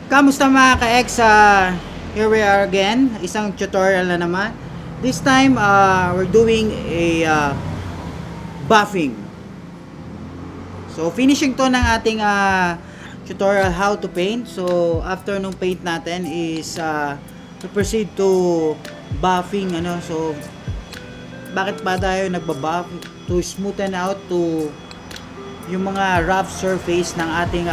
Kamusta mga ka-ex? Here we are again, isang tutorial na naman. This time we're doing a buffing. So finishing to ng ating tutorial how to paint. So after nung paint natin is to proceed to buffing, ano. So bakit ba tayo nagba-buff? To smoothen out to yung mga rough surface ng ating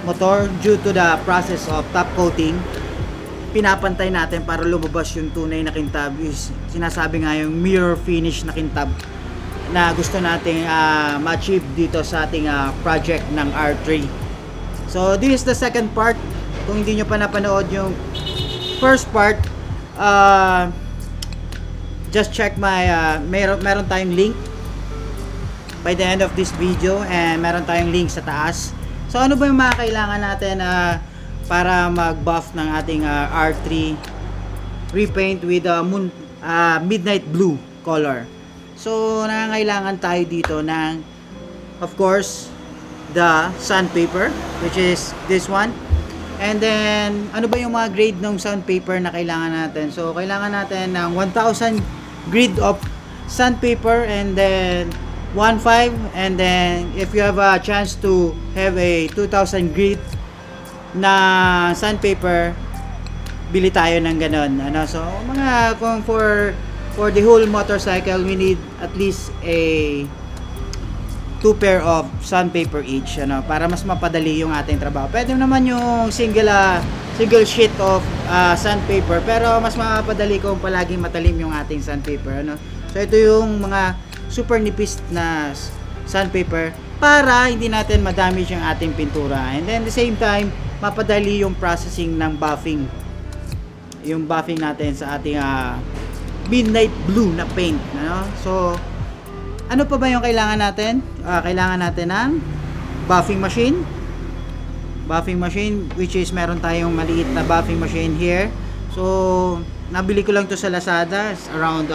motor due to the process of top coating. Pinapantay natin para lumabas yung tunay na kintab. Sinasabi nga yung mirror finish na kintab na gusto nating ma-achieve dito sa ating project ng R3. So this is the second part. Kung hindi nyo pa napanood yung first part, just check my meron tayong link by the end of this video, and meron tayong link sa taas. So ano ba yung mga kailangan natin para mag-buff ng ating R3 repaint with midnight blue color? So nangangailangan tayo dito ng, of course, the sandpaper, which is this one. And then ano ba yung mga grade ng sandpaper na kailangan natin? So kailangan natin ng 1,000 grit of sandpaper, and then 1.5, and then if you have a chance to have a 2,000 grit na sandpaper, bili tayo ng ganon, ano. So mga kung for the whole motorcycle, we need at least a 2 pair of sandpaper each, ano, para mas mapadali yung ating trabaho. Pwede naman yung single sheet of sandpaper, pero mas mapadali kung palaging matalim yung ating sandpaper, ano. So ito yung mga super nipis na sandpaper para hindi natin ma-damage yung ating pintura, and then at the same time mapadali yung processing ng buffing, yung buffing natin sa ating midnight blue na paint, ano? So ano pa ba yung kailangan natin? Kailangan natin ng buffing machine, which is meron tayong maliit na buffing machine here. So nabili ko lang to sa Lazada. It's around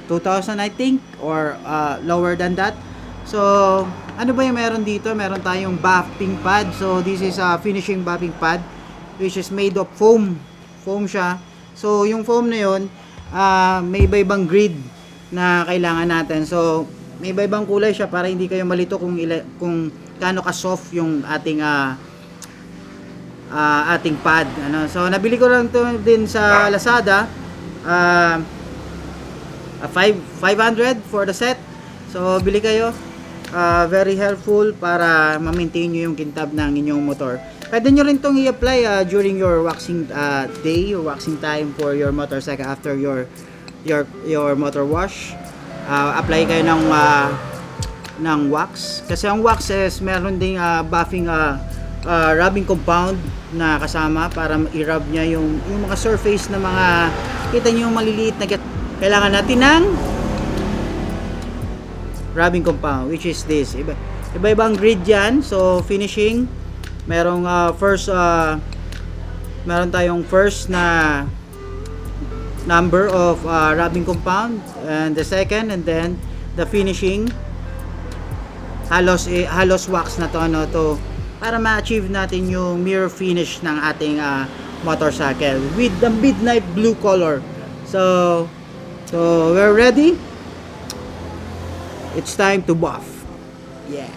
2,000 I think, or lower than that. So ano ba yung meron dito? Meron tayong buffing pad. So this is a finishing buffing pad, which is made of foam siya. So yung foam na yun, may iba-ibang grade na kailangan natin. So may iba-ibang kulay siya para hindi kayo malito kung gaano ka soft yung ating ating pad, ano. So nabili ko lang to din sa Lazada. 500 for the set. So bili kayo. Very helpful para ma-maintain nyo yung kintab ng inyong motor. Pwede nyo rin itong i-apply during your waxing day or waxing time for your motorcycle after your motor wash. Apply kayo ng wax, kasi ang wax is meron ding buffing rubbing compound na kasama para i-rub nya yung mga surface na mga kita nyo yung maliliit na kailangan natin ng rubbing compound, which is this. Iba-ibang grade yan. So finishing, merong meron tayong first na number of rubbing compound, and the second, and then the finishing halos wax na to, ano, to para ma-achieve natin yung mirror finish ng ating motorcycle with the midnight blue color. So we're ready. It's time to buff. Yeah.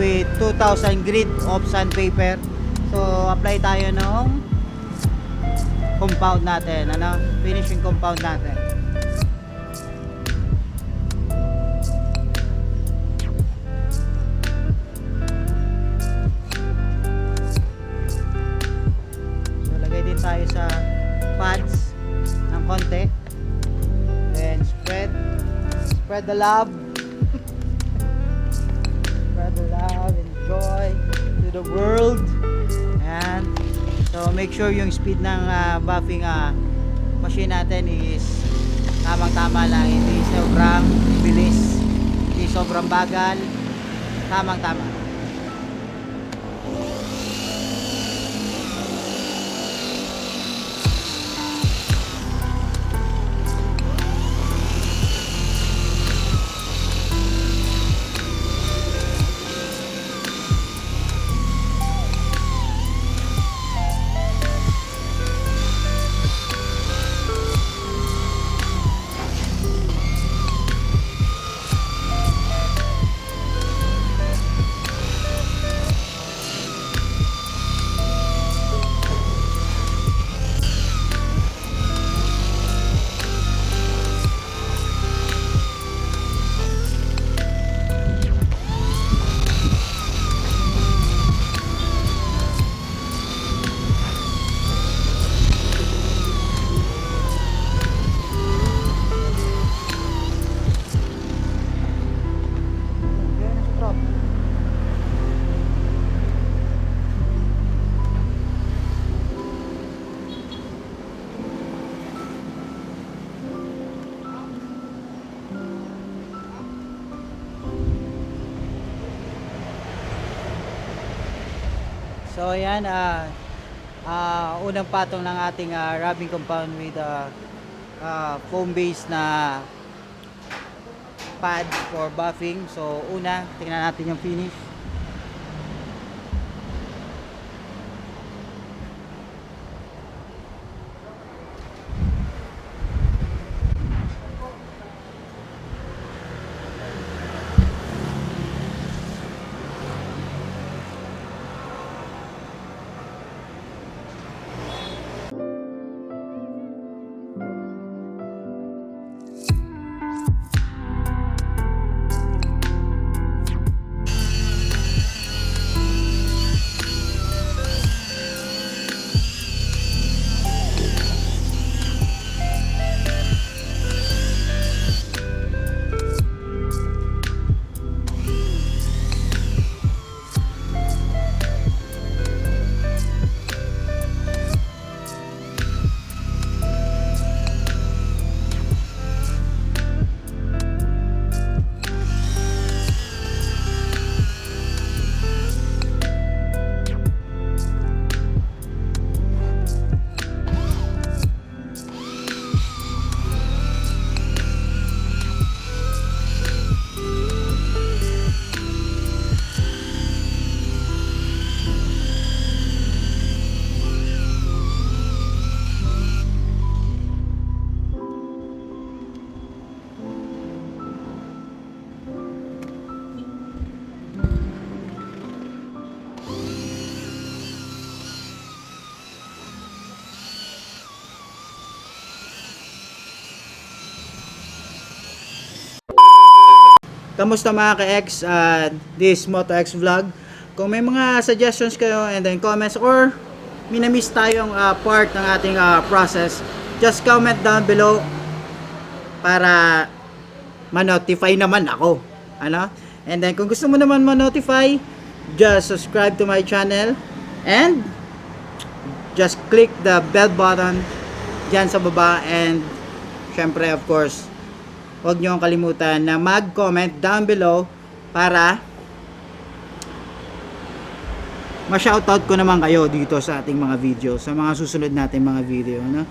With 2,000 grit of sandpaper. So apply tayo ng compound natin, finishing compound natin. So lagay din tayo sa pads ng konti. Then spread the love. Spread the love and joy to the world. And so make sure yung speed ng buffing machine natin is tamang-tama lang, hindi sobrang bilis, hindi sobrang bagal, tamang-tama. So ayan, unang patong ng ating rubbing compound with foam base na pad for buffing. So una, tingnan natin yung finish. kamusta mga ka-ex? This motoXvlog. Kung may mga suggestions kayo and then comments or minamiss tayong part ng ating process, just comment down below para ma-notify naman ako. Ano? And then kung gusto mo naman ma-notify, just subscribe to my channel and just click the bell button dyan sa baba. And syempre, of course, huwag nyo kalimutan na mag-comment down below para ma-shoutout ko naman kayo dito sa ating mga video, sa mga susunod nating mga video, no?